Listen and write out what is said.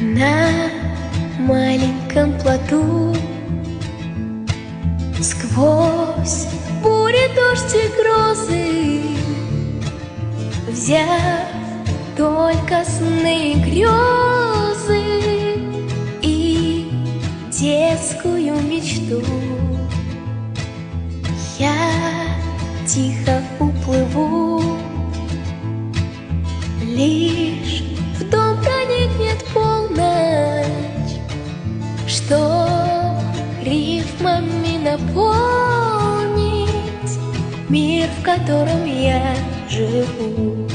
На маленьком плоту сквозь бури, дождь и грозы, взяв только сны и грезы и детскую мечту, я тихо уплыву. Лишь в дом проникнет полночь, чтоб рифмами наполнить мир, в котором я живу.